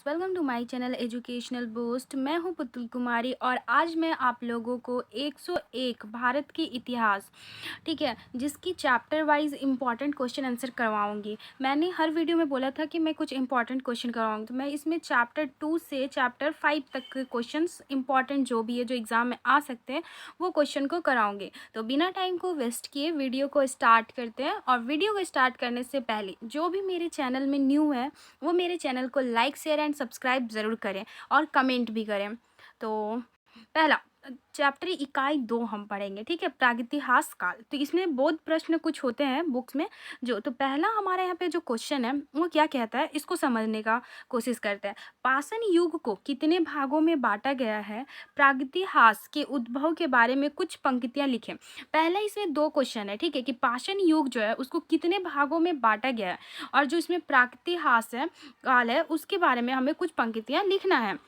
Welcome to my channel educational boost. मैं हूं पुतुल कुमारी और आज मैं आप लोगों को 101 भारत की इतिहास, ठीक है, जिसकी chapter wise important question answer करवाऊंगी। मैंने हर वीडियो में बोला था कि मैं कुछ इंपॉर्टेंट क्वेश्चन करवाऊंगी, तो मैं इसमें चैप्टर 2 से चैप्टर 5 तक के क्वेश्चंस इंपॉर्टेंट जो भी है, जो एग्जाम में आ सकते हैं, वो क्वेश्चन को कराऊंगी। तो बिना टाइम को वेस्ट किए वीडियो को स्टार्ट करते हैं। और वीडियो को स्टार्ट करने से पहले जो भी मेरे चैनल में न्यू है वो मेरे चैनल को लाइक शेयर एंड सब्सक्राइब ज़रूर करें और कमेंट भी करें। तो पहला चैप्टर इकाई 2 हम पढ़ेंगे, ठीक है, प्रागैतिहासिक काल। तो इसमें बहुत प्रश्न कुछ होते हैं बुक्स में जो, तो पहला हमारे यहाँ पे जो क्वेश्चन है वो क्या कहता है, इसको समझने का कोशिश करते हैं। पाषाण युग को कितने भागों में बांटा गया है? प्रागैतिहासिक के उद्भव के बारे में कुछ पंक्तियां लिखें। पहला इसमें दो क्वेश्चन है, ठीक है, कि पाषाण युग जो है उसको कितने भागों में बांटा गया है, और जो इसमें प्रागैतिहासिक काल है उसके बारे में हमें कुछ पंक्तियां लिखना है।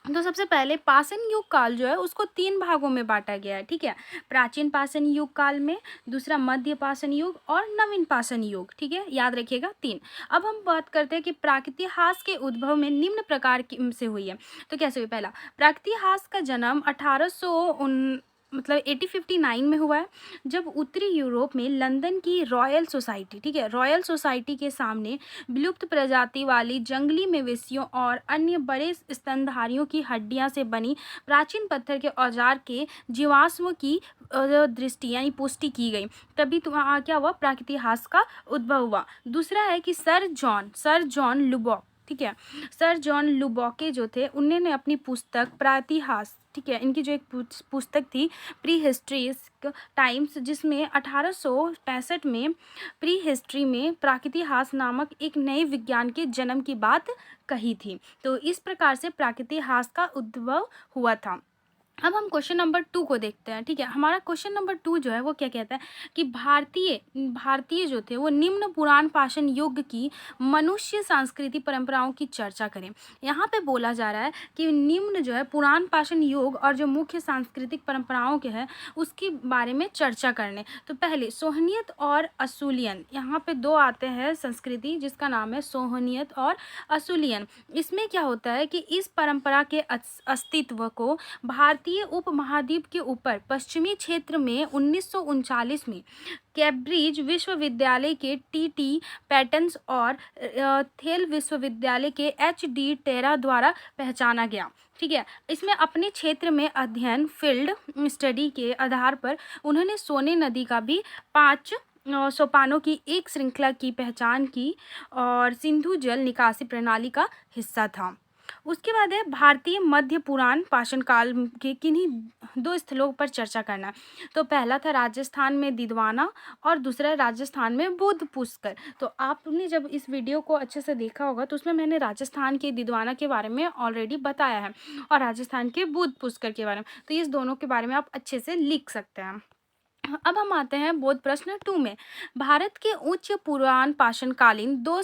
तो सबसे पहले पाषाण युग काल जो है उसको 3 भागों में बांटा गया है, ठीक है। प्राचीन पाषाण युग काल में, दूसरा मध्य पाषाण युग और नवीन पाषाण युग, ठीक है, याद रखिएगा 3। अब हम बात करते हैं कि प्रागैतिहासिक के उद्भव में निम्न प्रकार की से हुई है। तो कैसे हुई? पहला, प्रागैतिहासिक का जन्म 1859 में हुआ है, जब उत्तरी यूरोप में लंदन की रॉयल सोसाइटी, ठीक है, रॉयल सोसाइटी के सामने विलुप्त प्रजाति वाली जंगली मवेशियों और अन्य बड़े स्तनधारियों की हड्डियां से बनी प्राचीन पत्थर के औजार के जीवाश्मों की दृष्टि यानी पुष्टि की गई। तभी तो वहाँ क्या हुआ, प्रागैतिहासिक का उद्भव हुआ। दूसरा है कि सर जॉन लुबॉक, ठीक है, सर जॉन लुबॉके जो थे उन्होंने अपनी पुस्तक प्रागैतिहासिक, ठीक है, इनकी जो एक पुस्तक थी प्री हिस्ट्रिक टाइम्स, जिसमें 1865 में प्री हिस्ट्री में प्रागैतिहासिक नामक एक नए विज्ञान के जन्म की बात कही थी। तो इस प्रकार से प्रागैतिहासिक का उद्भव हुआ था। अब हम क्वेश्चन नंबर 2 को देखते हैं, ठीक है। हमारा क्वेश्चन नंबर 2 जो है वो क्या कहता है कि भारतीय जो थे वो निम्न पुराण पाषाण युग की मनुष्य सांस्कृतिक परंपराओं की चर्चा करें। यहाँ पे बोला जा रहा है कि निम्न जो है पुराण पाषाण युग और जो मुख्य सांस्कृतिक परंपराओं के हैं उसके बारे में चर्चा करने। तो पहले सोहनियत और असूलियन, यहाँ पे दो आते हैं संस्कृति जिसका नाम है सोहनियत और असूलियन। इसमें क्या होता है कि इस परंपरा के अस्तित्व को भारतीय उपमहाद्वीप के ऊपर पश्चिमी क्षेत्र में 1939 में कैम्ब्रिज विश्वविद्यालय के टी पैटन्स और थेल विश्वविद्यालय के HD टेरा द्वारा पहचाना गया, ठीक है। इसमें अपने क्षेत्र में अध्ययन फील्ड स्टडी के आधार पर उन्होंने सोने नदी का भी 5 सोपानों की एक श्रृंखला की पहचान की और सिंधु जल निकासी प्रणाली का हिस्सा था। उसके बाद है भारतीय मध्य पुराण पाषाण काल के किन्हीं 2 स्थलों पर चर्चा करना। तो पहला था राजस्थान में दिदवाना और दूसरा राजस्थान में बुद्ध पुष्कर। तो आपने जब इस वीडियो को अच्छे से देखा होगा तो उसमें मैंने राजस्थान के दिदवाना के बारे में ऑलरेडी बताया है और राजस्थान के बुद्ध पुष्कर के बारे में, तो इस दोनों के बारे में आप अच्छे से लिख सकते हैं। अब हम आते हैं बोध प्रश्न 2 में। भारत के उच्च पुराण पाषाण कालीन दो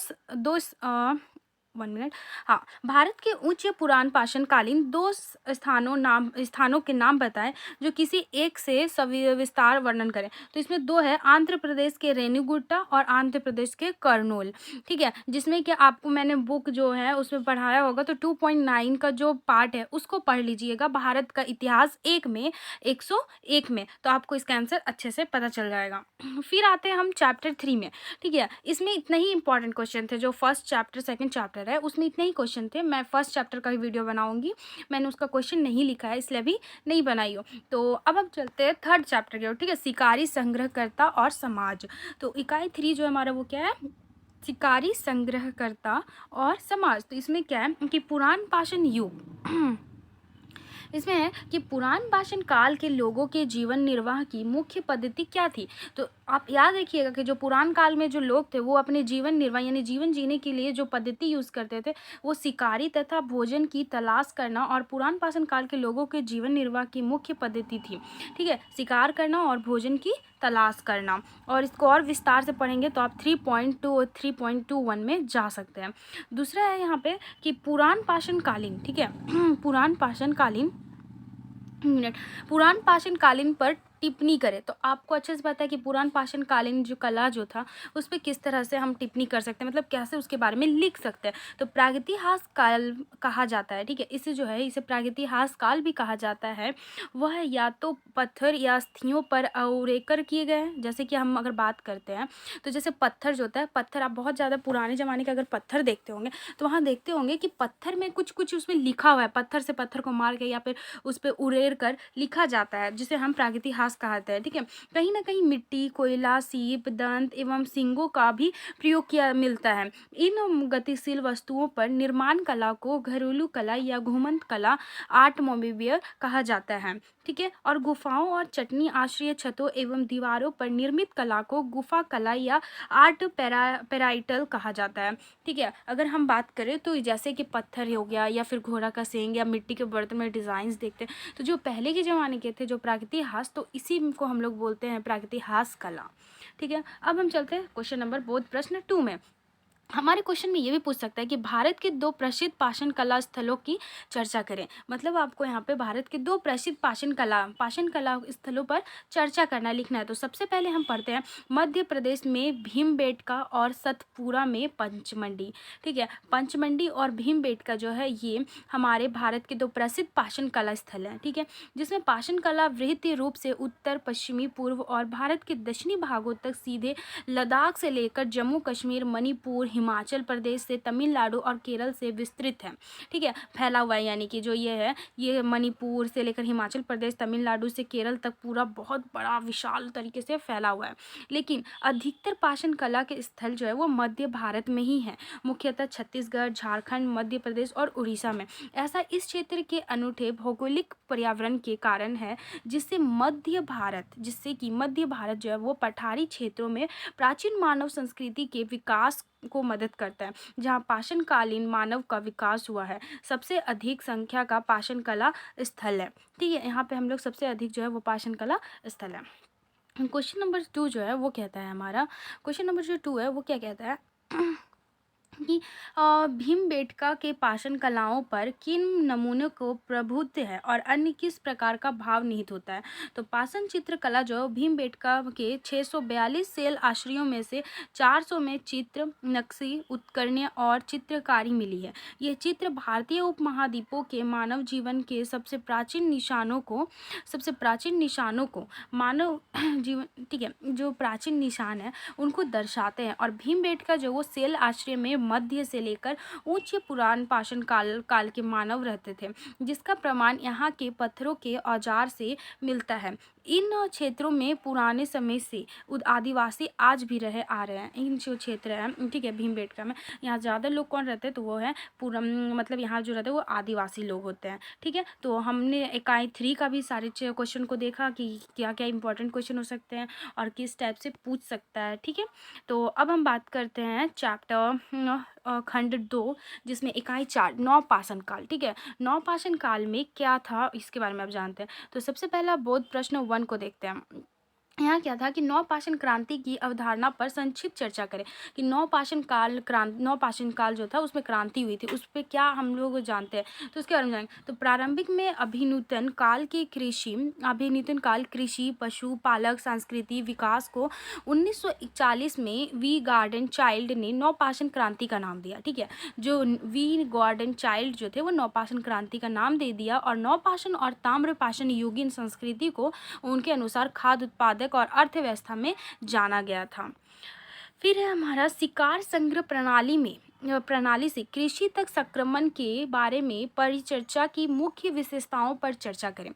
1 मिनट, हाँ, भारत के उच्च पुराण पाषाण कालीन 2 स्थानों के नाम बताएं जो किसी एक से सविस्तार वर्णन करें। तो इसमें 2 है, आंध्र प्रदेश के रेणुगुट्टा और आंध्र प्रदेश के कर्नूल, ठीक है, जिसमें कि आपको मैंने बुक जो है उसमें पढ़ाया होगा। तो 2.9 का जो पार्ट है उसको पढ़ लीजिएगा, भारत का इतिहास 101 में, तो आपको इसका आंसर अच्छे से पता चल जाएगा। फिर आते हैं हम चैप्टर 3 में, ठीक है। इसमें इतने ही इंपॉर्टेंट क्वेश्चन थे, जो फर्स्ट चैप्टर सेकंड चैप्टर है उसमें इतने ही क्वेश्चन थे। मैं फर्स्ट चैप्टर का ही वीडियो बनाऊंगी, मैंने उसका क्वेश्चन नहीं लिखा है इसलिए अभी नहीं बनाई हो। तो अब हम चलते हैं थर्ड चैप्टर की ओर, ठीक है, शिकारी संग्रहकर्ता और समाज। तो इकाई 3 जो हमारा वो क्या है, शिकारी संग्रहकर्ता और समाज। तो इसमें क्या है कि पुराण पाषाण युग इसमें है कि पुराण पाषाण काल के लोगों के जीवन निर्वाह की मुख्य पद्धति क्या थी। तो आप याद रखिएगा कि जो पुराण काल में जो लोग थे वो अपने जीवन निर्वाह यानी जीवन जीने के लिए जो पद्धति यूज़ करते थे वो शिकारी तथा भोजन की तलाश करना, और पुराण पाषाण काल के लोगों के जीवन निर्वाह की मुख्य पद्धति थी, ठीक है, शिकार करना और भोजन की तलाश करना। और इसको और विस्तार से पढ़ेंगे तो आप 3.2 और 3.21 में जा सकते हैं। दूसरा है यहाँ पे कि पुराण पाषाण कालीन, ठीक है, पुराण पाषाण कालीन पर टिप्पणी करें तो आपको अच्छे से पता है कि पुरान पाषाण कालीन जो कला जो था उस पे किस तरह से हम टिप्पणी कर सकते हैं, मतलब कैसे उसके बारे में लिख सकते हैं। तो प्रागैतिहास काल कहा जाता है, ठीक है। इसे जो है इसे प्रागैतिहास काल भी कहा जाता है। वह या तो पत्थर या अस्थियों पर अवरेकर किए गए हैं। जैसे कि हम अगर बात करते हैं तो जैसे पत्थर जो होता है, पत्थर आप बहुत ज़्यादा पुराने ज़माने के अगर पत्थर देखते होंगे तो वहाँ देखते होंगे कि पत्थर में कुछ कुछ उसमें लिखा हुआ है, पत्थर से पत्थर को मार के या फिर उस पर उड़ेर कर लिखा जाता है, जिसे हम प्रागैतिहास कहते हैं, ठीक है। कहीं ना कहीं मिट्टी, कोयला, सीप, दंत एवं सींगों का भी प्रयोग किया मिलता है। इन गतिशील वस्तुओं पर निर्माण कला को घरेलू कला या घुमंत कला, आर्ट मोबिलियर कहा जाता है, ठीक है। और गुफाओं और चटनी आश्रय छतों एवं दीवारों पर निर्मित कला को गुफा कला या आर्ट पेराइटल कहा जाता है, ठीक है। अगर हम बात करें तो जैसे कि पत्थर हो गया या फिर घोड़ा का सींग या मिट्टी के बर्तन में डिजाइन देखते हैं, तो जो पहले के ज़माने के थे जो प्रागैतिहास, तो इसी को हम लोग बोलते हैं प्रागैतिहास कला, ठीक है। अब हम चलते हैं क्वेश्चन नंबर बोध प्रश्न 2 में। हमारे क्वेश्चन में ये भी पूछ सकता है कि भारत के 2 प्रसिद्ध पाषाण कला स्थलों की चर्चा करें। मतलब आपको यहाँ पे भारत के 2 प्रसिद्ध पाषाण कला स्थलों पर चर्चा करना, लिखना है। तो सबसे पहले हम पढ़ते हैं मध्य प्रदेश में भीमबेटका और सतपुरा में पंचमंडी, ठीक है। पंचमंडी और भीमबेटका जो है ये हमारे भारत के 2 प्रसिद्ध पाषाण कला स्थल हैं, ठीक है। जिसमें पाषाण कला वृत्तीय रूप से उत्तर, पश्चिमी, पूर्व और भारत के दक्षिणी भागों तक सीधे लद्दाख से लेकर जम्मू कश्मीर, मणिपुर, हिमाचल प्रदेश से तमिलनाडु और केरल से विस्तृत है, ठीक है, फैला हुआ है। यानी कि जो ये है ये मणिपुर से लेकर हिमाचल प्रदेश, तमिलनाडु से केरल तक पूरा बहुत बड़ा विशाल तरीके से फैला हुआ है। लेकिन अधिकतर पाषाण कला के स्थल जो है वो मध्य भारत में ही है, मुख्यतः छत्तीसगढ़, झारखंड, मध्य प्रदेश और उड़ीसा में। ऐसा इस क्षेत्र के अनूठे भौगोलिक पर्यावरण के कारण है, जिससे कि मध्य भारत जो है वो पठारी क्षेत्रों में प्राचीन मानव संस्कृति के विकास को मदद करता है, जहाँ पाषाण कालीन मानव का विकास हुआ है। सबसे अधिक संख्या का पाषाण कला स्थल है, ठीक है। यहाँ पे हम लोग सबसे अधिक जो है वो पाषाण कला स्थल है। क्वेश्चन नंबर 2 जो है वो कहता है, हमारा क्वेश्चन नंबर जो 2 है वो क्या कहता है कि भीमबेटका के पाषाण कलाओं पर किन नमूनों को प्रभुत्व है और अन्य किस प्रकार का भाव निहित होता है। तो पाषाण चित्रकला जो भीमबेटका के 642 शैल आश्रयों में से 400 में चित्र, नक्शी, उत्कीर्ण और चित्रकारी मिली है। ये चित्र भारतीय उपमहाद्वीपों के मानव जीवन के सबसे प्राचीन निशानों को मानव जीवन, ठीक है, जो प्राचीन निशान है उनको दर्शाते हैं। और भीमबेटका जो वो शैल आश्रय में मध्य से लेकर उच्च पुरान पाषाण काल के मानव रहते थे, जिसका प्रमाण यहाँ के पत्थरों के औजार से मिलता है। इन क्षेत्रों में पुराने समय से आदिवासी आज भी रहे आ रहे हैं। इन जो क्षेत्र है, ठीक है, भीमबेटका में यहाँ ज़्यादा लोग कौन रहते हैं, तो वो है पूरा, मतलब यहाँ जो रहते हैं वो आदिवासी लोग होते हैं, ठीक है। तो हमने इकाई 3 का भी सारे क्वेश्चन को देखा कि क्या क्या इंपॉर्टेंट क्वेश्चन हो सकते हैं और किस टाइप से पूछ सकता है, ठीक है। तो अब हम बात करते हैं चैप्टर खंड 2, जिसमें इकाई 4 नवपाषाण काल, ठीक है। नवपाषाण काल में क्या था इसके बारे में आप जानते हैं। तो सबसे पहला बोध प्रश्न 1 को देखते हैं। यहाँ क्या था कि नवपाषाण क्रांति की अवधारणा पर संक्षिप्त चर्चा करें कि नवपाषाण काल जो था उसमें क्रांति हुई थी, उस पर क्या हम लोग जानते हैं, तो उसके बारे में जानेंगे। तो प्रारंभिक में अभिनूतन काल कृषि, पशु पालक संस्कृति विकास को 1941 में वी गार्डन चाइल्ड ने नवपाषाण क्रांति का नाम दिया, ठीक है। जो वी गार्डन चाइल्ड जो थे वो नवपाषाण क्रांति का नाम दे दिया और नवपाषाण और ताम्रपाषाण युगीन संस्कृति को उनके अनुसार खाद्य उत्पादक और अर्थव्यवस्था में जाना गया था। फिर है हमारा शिकार संग्रह प्रणाली से कृषि तक संक्रमण के बारे में परिचर्चा की मुख्य विशेषताओं पर चर्चा करें।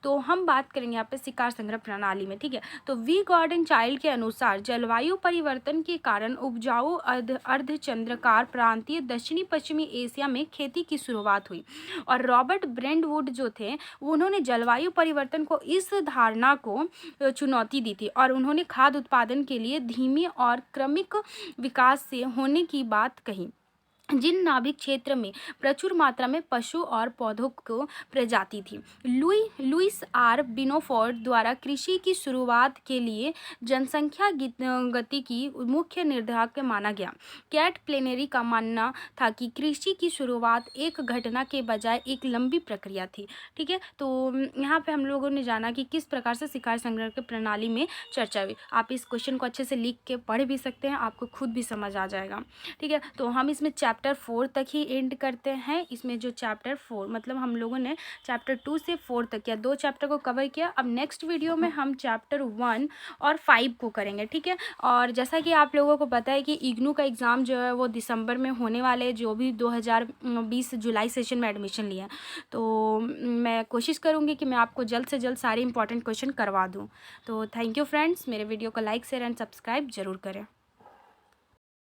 तो हम बात करेंगे यहाँ पे शिकार संग्रह प्रणाली में, ठीक है। तो वी गॉर्डन चाइल्ड के अनुसार जलवायु परिवर्तन के कारण उपजाऊ अर्धचंद्राकार प्रांतीय दक्षिणी पश्चिमी एशिया में खेती की शुरुआत हुई और रॉबर्ट ब्रेंडवुड जो थे उन्होंने जलवायु परिवर्तन को इस धारणा को चुनौती दी थी और उन्होंने खाद्य उत्पादन के लिए धीमी और क्रमिक विकास से होने की बात कही। जिन नाभिक क्षेत्र में प्रचुर मात्रा में पशु और पौधों को प्रजाति थी। लुईस आर बिनोफोर्ड द्वारा कृषि की शुरुआत के लिए जनसंख्या गति की मुख्य निर्धारक माना गया। कैट प्लेनेरी का मानना था कि कृषि की शुरुआत एक घटना के बजाय एक लंबी प्रक्रिया थी। ठीक है, तो यहाँ पे हम लोगों ने जाना कि किस प्रकार से शिकार संग्रहण की प्रणाली में चर्चा हुई। आप इस क्वेश्चन को अच्छे से लिख के पढ़ भी सकते हैं, आपको खुद भी समझ आ जाएगा। ठीक है, तो हम इसमें चैप्टर 4 तक ही एंड करते हैं। इसमें जो चैप्टर 4 मतलब हम लोगों ने चैप्टर 2 से 4 तक किया, 2 चैप्टर को कवर किया। अब नेक्स्ट वीडियो में हम चैप्टर 1 और 5 को करेंगे। ठीक है, और जैसा कि आप लोगों को पता है कि इग्नू का एग्ज़ाम जो है वो दिसंबर में होने वाले हैं, जो भी 2020 जुलाई सेशन में एडमिशन लिया है। तो मैं कोशिश करूँगी कि मैं आपको जल्द से जल्द सारे इंपॉर्टेंट क्वेश्चन करवा दूँ। तो थैंक यू फ्रेंड्स, मेरे वीडियो को लाइक शेयर एंड सब्सक्राइब ज़रूर करें।